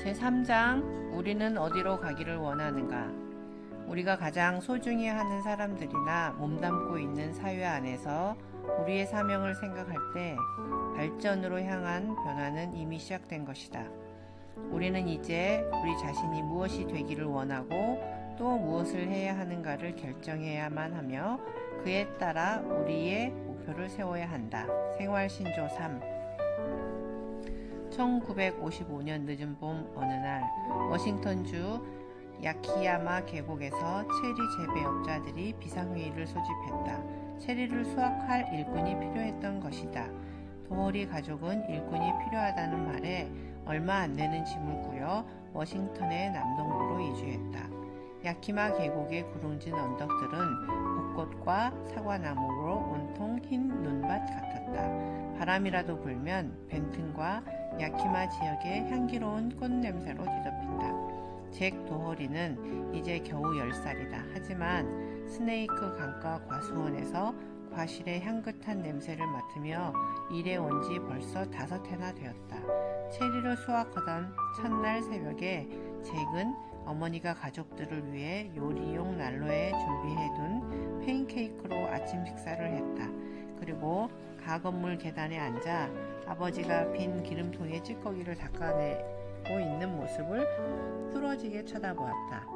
제3장 우리는 어디로 가기를 원하는가? 우리가 가장 소중히 하는 사람들이나 몸담고 있는 사회 안에서 우리의 사명을 생각할 때 발전으로 향한 변화는 이미 시작된 것이다. 우리는 이제 우리 자신이 무엇이 되기를 원하고 또 무엇을 해야 하는가를 결정해야만 하며 그에 따라 우리의 목표를 세워야 한다. 생활신조 3. 1955년 늦은 봄 어느 날 워싱턴주 야키야마 계곡에서 체리 재배업자들이 비상회의를 소집했다. 체리를 수확할 일꾼이 필요했던 것이다. 도어리 가족은 일꾼이 필요하다는 말에 얼마 안 되는 짐을 꾸려 워싱턴의 남동부로 이주했다. 야키마 계곡의 구름진 언덕들은 벚꽃과 사과나무로 온통 흰 눈밭 같았다. 바람이라도 불면 벤튼과 야키마 지역의 향기로운 꽃 냄새로 뒤덮인다. 잭 도허리는 이제 겨우 10살이다. 하지만 스네이크 강가 과수원에서 과실의 향긋한 냄새를 맡으며 일해 온 지 벌써 5해나 되었다. 체리를 수확하던 첫날 새벽에 잭은 어머니가 가족들을 위해 요리용 난로에 준비해둔 팬케이크로 아침 식사를 했다. 그리고 가건물 계단에 앉아 아버지가 빈 기름통에 찌꺼기를 닦아내고 있는 모습을 뚫어지게 쳐다보았다.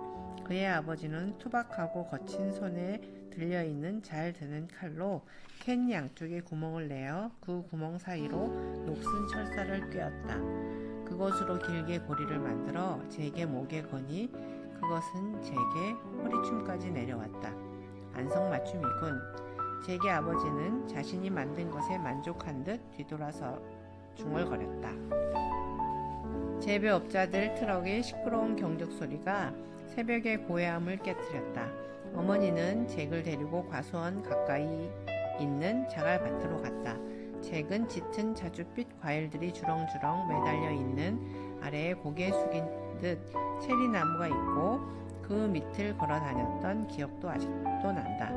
그의 아버지는 투박하고 거친 손에 들려있는 잘 드는 칼로 캔 양쪽에 구멍을 내어 그 구멍 사이로 녹슨 철사를 꿰었다. 그것으로 길게 고리를 만들어 잭의 목에 거니 그것은 잭의 허리춤까지 내려왔다. 안성맞춤이군. 잭의 아버지는 자신이 만든 것에 만족한 듯 뒤돌아서 중얼거렸다. 재배업자들 트럭의 시끄러운 경적 소리가 새벽의 고요함을 깨뜨렸다. 어머니는 잭을 데리고 과수원 가까이 있는 자갈밭으로 갔다. 잭은 짙은 자줏빛 과일들이 주렁주렁 매달려 있는 아래에 고개 숙인 듯 체리나무가 있고 그 밑을 걸어 다녔던 기억도 아직도 난다.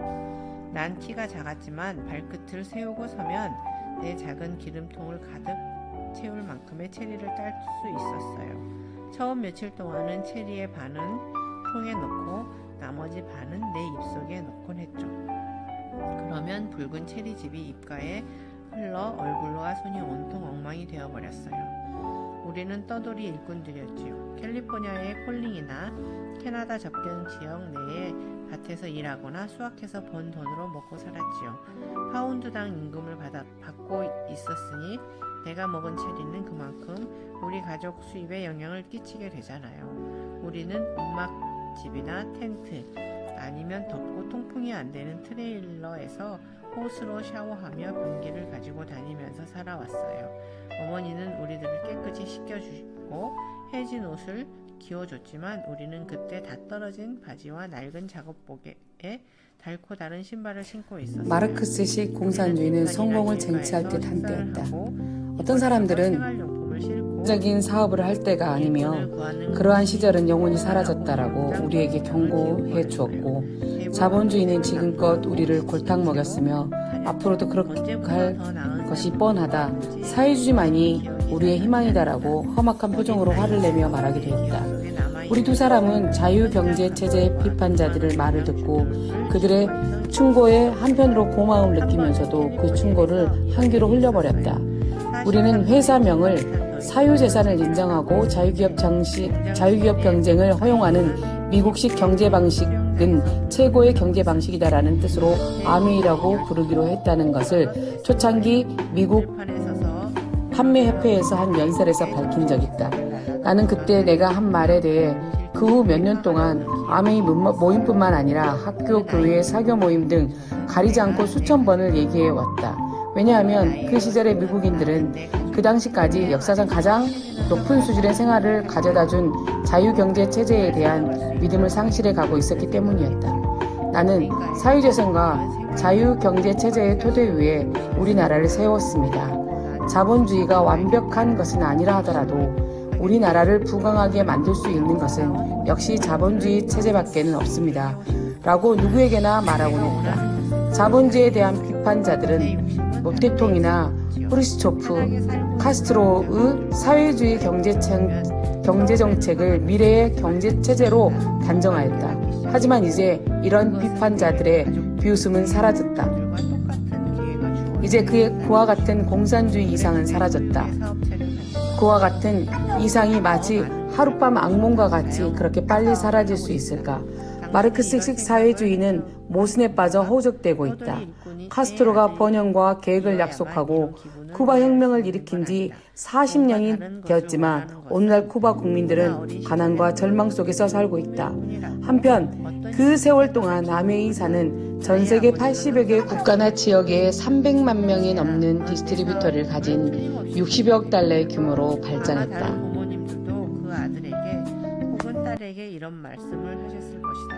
난 키가 작았지만 발끝을 세우고 서면 내 작은 기름통을 가득 채울 만큼의 체리를 딸 수 있었어요. 처음 며칠 동안은 체리의 반은 통에 넣고 나머지 반은 내 입속에 넣곤 했죠. 그러면 붉은 체리즙이 입가에 흘러 얼굴과 손이 온통 엉망이 되어버렸어요. 우리는 떠돌이 일꾼들이었지요. 캘리포니아의 콜링이나 캐나다 접경 지역 내에 밭에서 일하거나 수확해서 번 돈으로 먹고 살았지요. 파운드당 임금을 받고 있었으니 내가 먹은 체리는 그만큼 우리 가족 수입에 영향을 끼치게 되잖아요. 우리는 움막집이나 텐트 아니면 덥고 통풍이 안 되는 트레일러에서 호스로 샤워하며 변기를 가지고 다니면서 살아왔어요. 어머니는 우리들을 깨끗이 씻겨주고 해진 옷을 기워줬지만 우리는 그때 다 떨어진 바지와 낡은 작업복에 닳고 다른 신발을 신고 있었어요. 마르크스식 공산주의는 성공을 쟁취할 듯 한 때였다. 어떤 사람들은 적인 사업을 할 때가 아니며 그러한 시절은 영원히 사라졌다라고 우리에게 경고해 주었고, 자본주의는 지금껏 우리를 골탕 먹였으며 앞으로도 그렇게 할 것이 뻔하다. 사회주의만이 우리의 희망이다라고 험악한 표정으로 화를 내며 말하기도 했다. 우리 두 사람은 자유경제체제 비판자들의 말을 듣고 그들의 충고에 한편으로 고마움을 느끼면서도 그 충고를 한 귀로 흘려버렸다. 우리는 회사명을 사유재산을 인정하고 자유기업 경쟁을 허용하는 미국식 경제방식은 최고의 경제방식이다라는 뜻으로 아메이라고 부르기로 했다는 것을 초창기 미국 판매협회에서 한 연설에서 밝힌 적 있다. 나는 그때 내가 한 말에 대해 그 후 몇 년 동안 아메이 모임뿐만 아니라 학교, 교회, 사교 모임 등 가리지 않고 수천 번을 얘기해 왔다. 왜냐하면 그 시절의 미국인들은 그 당시까지 역사상 가장 높은 수준의 생활을 가져다준 자유경제체제에 대한 믿음을 상실해 가고 있었기 때문이었다. 나는 사유재산과 자유경제체제의 토대 위에 우리나라를 세웠습니다. 자본주의가 완벽한 것은 아니라 하더라도 우리나라를 부강하게 만들 수 있는 것은 역시 자본주의 체제밖에는 없습니다. 라고 누구에게나 말하곤 했다. 자본주의에 대한 비판자들은 모태통이나 후르시초프, 카스트로의 사회주의 경제정책을 미래의 경제체제로 단정하였다. 하지만 이제 이런 비판자들의 비웃음은 사라졌다. 이제 그와 같은 공산주의 이상은 사라졌다. 그와 같은 이상이 마치 하룻밤 악몽과 같이 그렇게 빨리 사라질 수 있을까? 마르크스식 사회주의는 모순에 빠져 허우적대고 있다. 카스트로가 번영과 계획을 약속하고 쿠바 혁명을 일으킨 지 40년이 되었지만 오늘날 쿠바 국민들은 가난과 절망 속에서 살고 있다. 한편 그 세월 동안 아메이사는 전 세계 80여 개 국가나 지역에 300만 명이 넘는 디스트리뷰터를 가진 60억 달러의 규모로 발전했다. 다른 부모님들도 그 아들에게 혹은 딸에게 이런 말씀을 하셨을 것이다.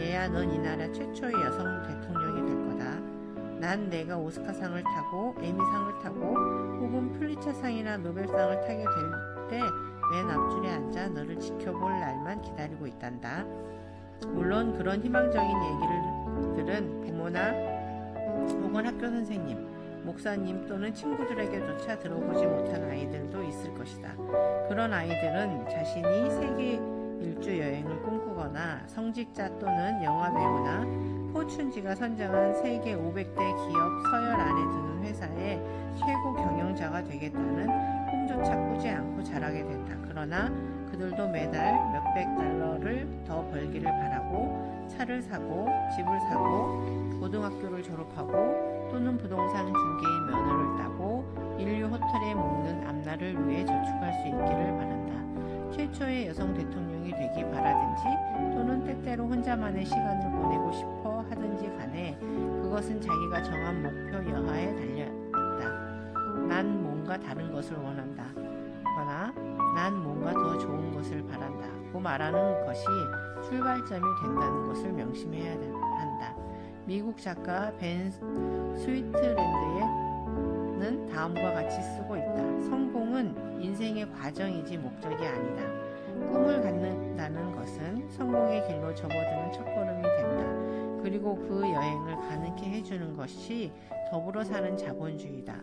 얘야, 넌 이 나라 최초의 여성 대통령이 될 거다. 난 내가 오스카상을 타고 에미상을 타고 혹은 플리처상이나 노벨상을 타게 될 때 맨 앞줄에 앉아 너를 지켜볼 날만 기다리고 있단다. 물론 그런 희망적인 얘기를 들은 부모나 혹은 학교 선생님, 목사님 또는 친구들에게조차 들어보지 못한 아이들도 있을 것이다. 그런 아이들은 자신이 세계 일주 여행을 꿈꾸거나 성직자 또는 영화배우나 포춘지가 선정한 세계 500대 기업 서열 안에 드는 회사의 최고 경영자가 되겠다는 꿈조차 꾸지 않고 자라게 된다. 그러나 그들도 매달 몇백 달러를 더 벌기를 바라고 차를 사고 집을 사고 고등학교를 졸업하고 또는 부동산 중개인 면허를 따고 인류 호텔에 묵는 앞날을 위해 저축할 수 있기를 바란다. 최초의 여성 대통령이 되기 바라든지 또는 때때로 혼자만의 시간을 보내고 싶어 하든지 간에 그것은 자기가 정한 목표 여하에 달려있다. 난 뭔가 다른 것을 원한다. 거나 난 뭔가 더 좋은 것을 바란다. 고 말하는 것이 출발점이 된다는 것을 명심해야 한다. 미국 작가 벤 스위트랜드는 다음과 같이 쓰고 있다. 성공은 인생의 과정이지 목적이 아니다. 꿈을 갖는다는 것은 성공의 길로 접어드는 첫걸음이 된다. 그리고 그 여행을 가능케 해주는 것이 더불어 사는 자본주의다.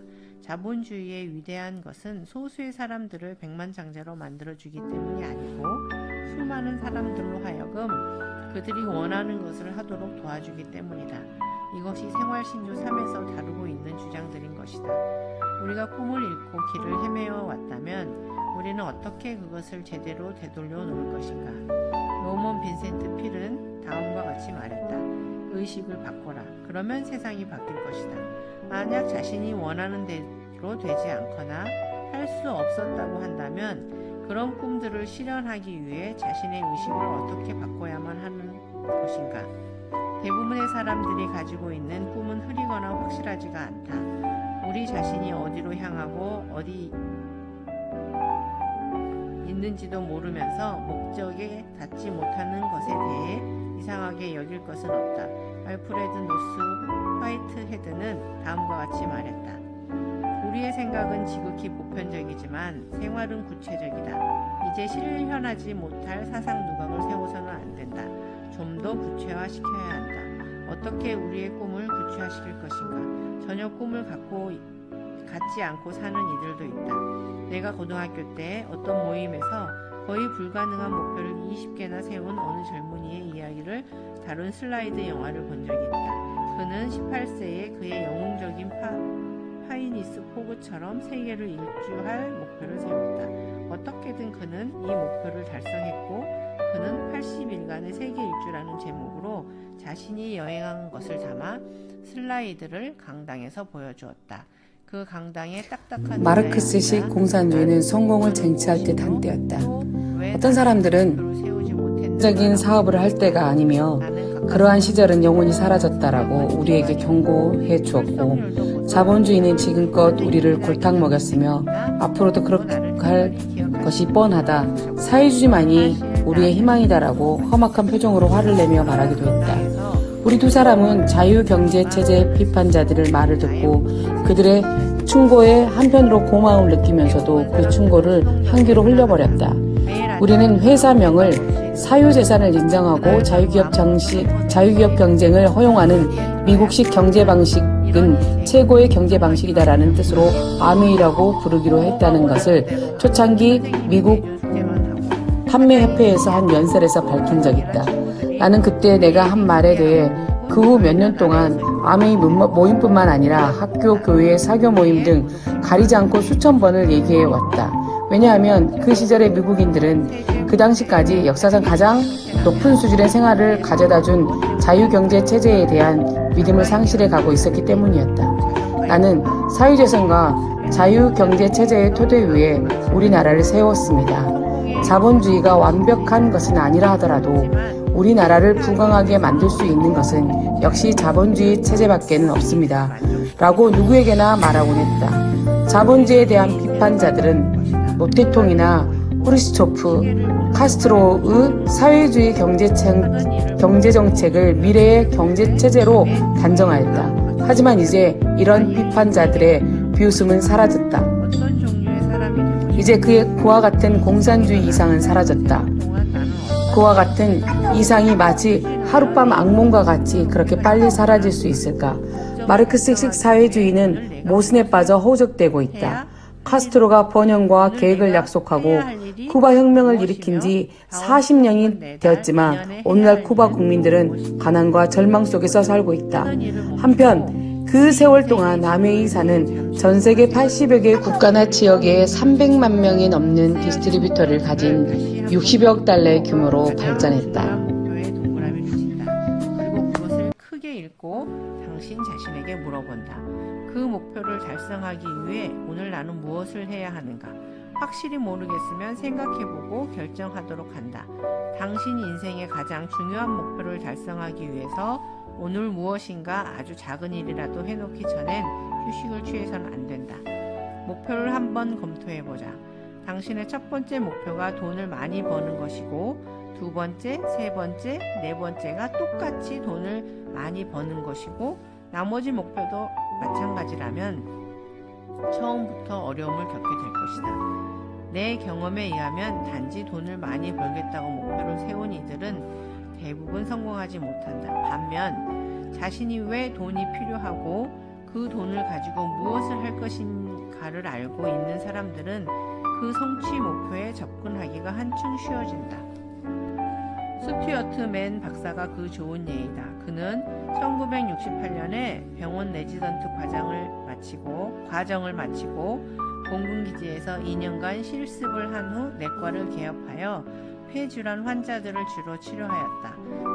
자본주의의 위대한 것은 소수의 사람들을 백만장자로 만들어주기 때문이 아니고 수많은 사람들로 하여금 그들이 원하는 것을 하도록 도와주기 때문이다. 이것이 생활신조 3에서 다루고 있는 주장들인 것이다. 우리가 꿈을 잃고 길을 헤매어 왔다면 우리는 어떻게 그것을 제대로 되돌려 놓을 것인가? 노먼 빈센트 필은 다음과 같이 말했다. 의식을 바꿔라. 그러면 세상이 바뀔 것이다. 만약 자신이 원하는 대로 되지 않거나 할 수 없었다고 한다면 그런 꿈들을 실현하기 위해 자신의 의식을 어떻게 바꿔야만 하는 것인가? 대부분의 사람들이 가지고 있는 꿈은 흐리거나 확실하지가 않다. 우리 자신이 어디로 향하고 어디 있는지도 모르면서 목적에 닿지 못하는 것에 대해 이상하게 여길 것은 없다. 알프레드 노스 화이트헤드는 다음과 같이 말했다. 우리의 생각은 지극히 보편적이지만 생활은 구체적이다. 이제 실현하지 못할 사상 누각을 세워서는 안 된다. 좀 더 구체화시켜야 한다. 어떻게 우리의 꿈을 구체화시킬 것인가? 전혀 꿈을 갖지 않고 사는 이들도 있다. 내가 고등학교 때 어떤 모임에서 거의 불가능한 목표를 20개나 세운 어느 젊은이의 이야기를 다룬 슬라이드 영화를 본 적이 있다. 그는 18세에 그의 영웅적인 파이니스 포그처럼 세계를 일주할 목표를 세웠다. 어떻게든 그는 이 목표를 달성했고 그는 80일간의 세계 일주라는 제목으로 자신이 여행한 것을 담아 슬라이드를 강당에서 보여주었다. 그 강당에 딱딱한 마르크스식 공산주의는 성공을 쟁취할 듯 한때였다. 어떤 사람들은 적인 사업을 할 때가 아니며 그러한 시절은 영원히 사라졌다라고 우리에게 경고해 주었고 자본주의는 지금껏 우리를 골탕 먹였으며 앞으로도 그렇게 할 것이 뻔하다. 사회주의만이 우리의 희망이다라고 험악한 표정으로 화를 내며 말하기도 했다. 우리 두 사람은 자유경제체제 비판자들의 말을 듣고 그들의 충고에 한편으로 고마움을 느끼면서도 그 충고를 향기로 흘려버렸다. 우리는 회사명을 사유재산을 인정하고 자유기업 경쟁을 허용하는 미국식 경제방식은 최고의 경제방식이다라는 뜻으로 아메이라고 부르기로 했다는 것을 초창기 미국 판매협회에서 한 연설에서 밝힌 적 있다. 나는 그때 내가 한 말에 대해 그 후 몇 년 동안 아메이 모임뿐만 아니라 학교, 교회, 사교 모임 등 가리지 않고 수천 번을 얘기해 왔다. 왜냐하면 그 시절의 미국인들은 그 당시까지 역사상 가장 높은 수준의 생활을 가져다준 자유경제체제에 대한 믿음을 상실해 가고 있었기 때문이었다. 나는 사유재산과 자유경제체제의 토대 위에 우리나라를 세웠습니다. 자본주의가 완벽한 것은 아니라 하더라도 우리나라를 부강하게 만들 수 있는 것은 역시 자본주의 체제밖에는 없습니다. 라고 누구에게나 말하곤 했다. 자본주의에 대한 비판자들은 모태통이나 후르시초프, 카스트로의 사회주의 경제정책을 미래의 경제체제로 단정하였다. 하지만 이제 이런 비판자들의 비웃음은 사라졌다. 이제 그와 같은 공산주의 이상은 사라졌다. 그와 같은 이상이 마치 하룻밤 악몽과 같이 그렇게 빨리 사라질 수 있을까? 마르크스식 사회주의는 모순에 빠져 허우적대고 있다. 카스트로가 번영과 계획을 약속하고 쿠바 혁명을 일으킨 지 40년이 되었지만 오늘날 쿠바 국민들은 가난과 절망 속에서 살고 있다. 한편 그 세월 동안 아메이사는 전 세계 80여 개 국가나 지역에 300만 명이 넘는 디스트리뷰터를 가진 60억 달러의 규모로 발전했다. 그리고 그것을 크게 읽고 당신 자신에게 물어본다. 그 목표를 달성하기 위해 오늘 나는 무엇을 해야 하는가? 확실히 모르겠으면 생각해보고 결정하도록 한다. 당신 인생의 가장 중요한 목표를 달성하기 위해서 오늘 무엇인가 아주 작은 일이라도 해놓기 전엔 휴식을 취해서는 안 된다. 목표를 한번 검토해보자. 당신의 첫 번째 목표가 돈을 많이 버는 것이고 두 번째, 세 번째, 네 번째가 똑같이 돈을 많이 버는 것이고 나머지 목표도 마찬가지라면 처음부터 어려움을 겪게 될 것이다. 내 경험에 의하면 단지 돈을 많이 벌겠다고 목표를 세운 이들은 대부분 성공하지 못한다. 반면 자신이 왜 돈이 필요하고 그 돈을 가지고 무엇을 할 것인가를 알고 있는 사람들은 그 성취 목표에 접근하기가 한층 쉬워진다. 스튜어트 맨 박사가 그 좋은 예이다. 그는 1968년에 병원 레지던트 과정을 마치고 공군기지에서 2년간 실습을 한 후 내과를 개업하여 폐질환 환자들을 주로 치료하였다.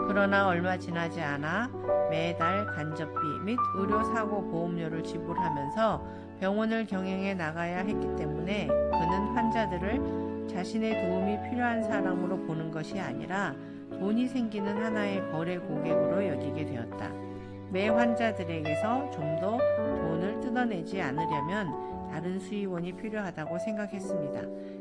그러나 얼마 지나지 않아 매달 간접비 및 의료사고 보험료를 지불하면서 병원을 경영해 나가야 했기 때문에 그는 환자들을 자신의 도움이 필요한 사람으로 보는 것이 아니라 돈이 생기는 하나의 거래 고객으로 여기게 되었다. 매 환자들에게서 좀 더 돈을 뜯어내지 않으려면 다른 수입원이 필요하다고 생각했습니다.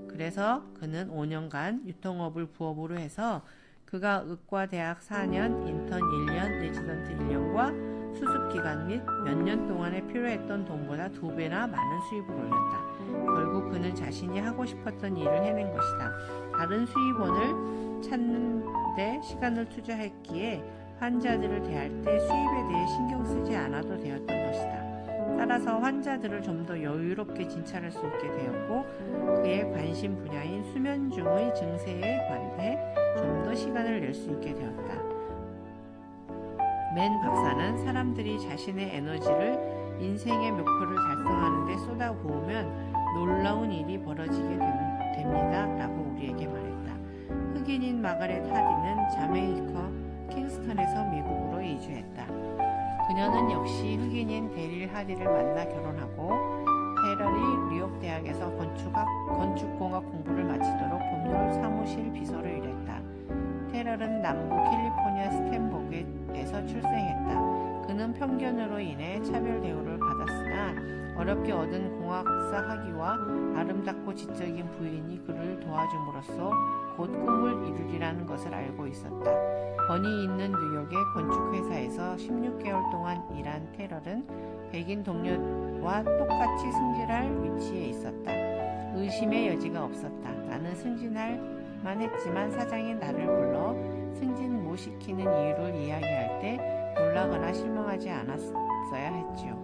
그래서 그는 5년간 유통업을 부업으로 해서 그가 의과대학 4년, 인턴 1년, 레지던트 1년과 수습기간 및 몇 년 동안에 필요했던 돈보다 2배나 많은 수입을 올렸다. 결국 그는 자신이 하고 싶었던 일을 해낸 것이다. 다른 수입원을 찾는 데 시간을 투자했기에 환자들을 대할 때 수입에 대해 신경 쓰지 않아도 되었던 것이다. 따라서 환자들을 좀 더 여유롭게 진찰할 수 있게 되었고 그의 관심 분야인 수면중의 증세에 관해 좀 더 시간을 낼 수 있게 되었다. 맨 박사는 사람들이 자신의 에너지를 인생의 목표를 달성하는 데 쏟아부으면 놀라운 일이 벌어지게 됩니다. 라고 우리에게 말했다. 흑인인 마가렛 하디는 자메이카 킹스턴에서 미국으로 이주했다. 그녀는 역시 흑인인 데릴 하디를 만나 결혼하고 테럴이 뉴욕 대학에서 건축공학 공부를 마치도록 법률 사무실 비서로 일했다. 테럴은 남부 캘리포니아 스탠버그에서 출생했다. 그는 편견으로 인해 차별 대우를 받았으나 어렵게 얻은 공학사 학위와 아름답고 지적인 부인이 그를 도와줌으로써 곧 꿈을 이루리라는 것을 알고 있었다. 번이 있는 뉴욕의 건축회사에서 16개월 동안 일한 테럴은 백인 동료와 똑같이 승진할 위치에 있었다. 의심의 여지가 없었다. 나는 승진할 했지만 사장이 나를 불러 승진 못 시키는 이유를 이야기할 때 놀라거나 실망하지 않았어야 했지요.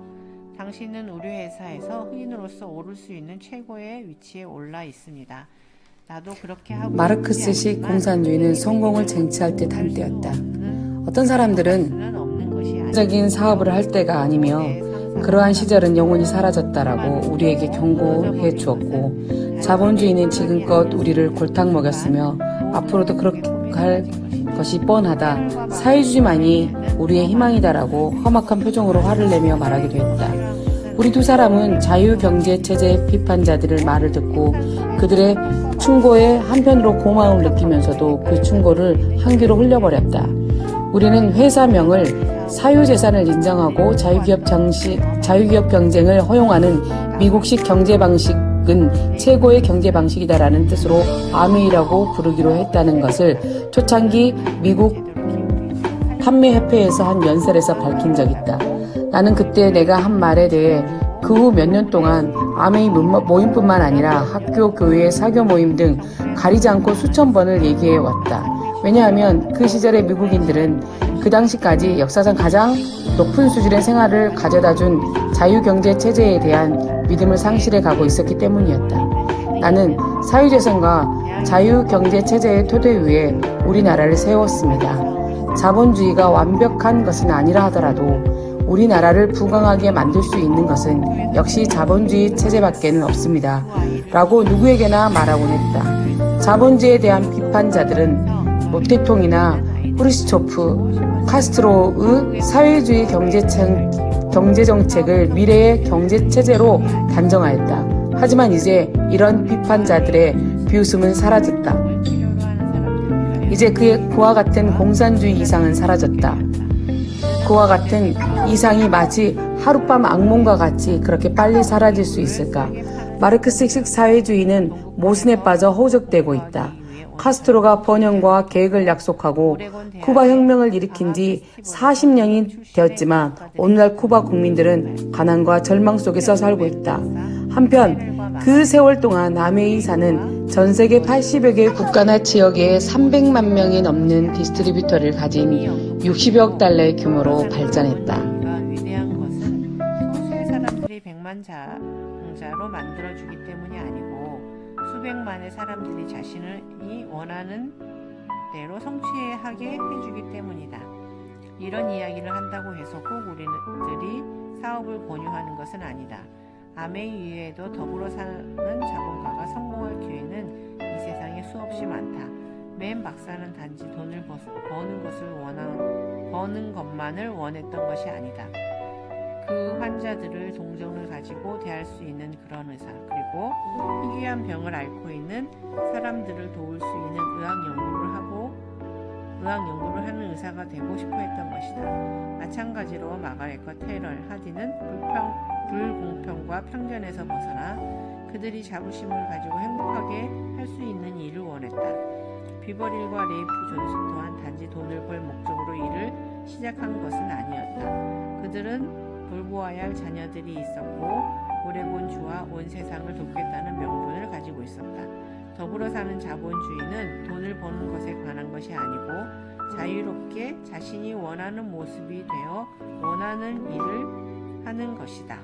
당신은 우리 회사에서 흑인으로서 오를 수 있는 최고의 위치에 올라 있습니다. 나도 그렇게 하고 마르크스식 공산주의는 성공을 쟁취할 듯 한때였다. 어떤 사람들은 적인 사업을 할 때가 아니며 그러한 시절은 영원히 사라졌다라고 우리에게 경고해 주었고, 자본주의는 지금껏 우리를 골탕 먹였으며 앞으로도 그렇게 할 것이 뻔하다, 사회주의만이 우리의 희망이다라고 험악한 표정으로 화를 내며 말하기도 했다. 우리 두 사람은 자유경제체제 비판자들의 말을 듣고 그들의 충고에 한편으로 고마움을 느끼면서도 그 충고를 한 귀로 흘려버렸다. 우리는 회사명을 사유재산을 인정하고 자유기업 경쟁을 허용하는 미국식 경제 방식은 최고의 경제 방식이다라는 뜻으로 아메이라고 부르기로 했다는 것을 초창기 미국 판매협회에서 한 연설에서 밝힌 적 있다. 나는 그때 내가 한 말에 대해 그 후 몇 년 동안 아메이 모임뿐만 아니라 학교, 교회, 사교 모임 등 가리지 않고 수천 번을 얘기해 왔다. 왜냐하면 그 시절의 미국인들은 그 당시까지 역사상 가장 높은 수준의 생활을 가져다준 자유경제체제에 대한 믿음을 상실해 가고 있었기 때문이었다. 나는 사유재산과 자유경제체제의 토대 위에 우리나라를 세웠습니다. 자본주의가 완벽한 것은 아니라 하더라도 우리나라를 부강하게 만들 수 있는 것은 역시 자본주의 체제밖에는 없습니다. 라고 누구에게나 말하곤 했다. 자본주의에 대한 비판자들은 모태통이나 후르시초프, 카스트로의 사회주의 경제정책을 미래의 경제체제로 단정하였다. 하지만 이제 이런 비판자들의 비웃음은 사라졌다. 이제 그와 같은 공산주의 이상은 사라졌다. 그와 같은 이상이 마치 하룻밤 악몽과 같이 그렇게 빨리 사라질 수 있을까? 마르크스식 사회주의는 모순에 빠져 허우적대고 있다. 카스트로가 번영과 계획을 약속하고 쿠바 혁명을 일으킨 지 40년이 되었지만 오늘날 쿠바 국민들은 가난과 절망 속에서 살고 있다. 한편 그 세월 동안 아메이사는 전 세계 80여 개 국가나 지역에 300만 명이 넘는 디스트리뷰터를 가진 60억 달러의 규모로 발전했다. 위대한 것은 소수의 사람들이 백만장자로 만들어주기 때문이 아니고 수백만의 사람들이 자신이 원하는 대로 성취하게 해주기 때문이다. 이런 이야기를 한다고 해서 꼭 우리들이 사업을 권유하는 것은 아니다. 아메이 이외에도 더불어 사는 자본가가 성공할 기회는 이 세상에 수없이 많다. 맨 박사는 단지 돈을 버는 것만을 원했던 것이 아니다. 그 환자들을 동정을 가지고 대할 수 있는 그런 의사, 그리고 희귀한 병을 앓고 있는 사람들을 도울 수 있는 의학 연구를 하는 의사가 되고 싶어 했던 것이다. 마찬가지로 마가렛과 테일러, 하디는 불공평과 편견에서 벗어나 그들이 자부심을 가지고 행복하게 할 수 있는 일을 원했다. 비버릴과 레이프 존스 또한 단지 돈을 벌 목적으로 일을 시작한 것은 아니었다. 그들은 돌보아야 할 자녀들이 있었고 오레곤주와 온 세상을 돕겠다는 명분을 가지고 있었다. 더불어 사는 자본주의는 돈을 버는 것에 관한 것이 아니고 자유롭게 자신이 원하는 모습이 되어 원하는 일을 하는 것이다.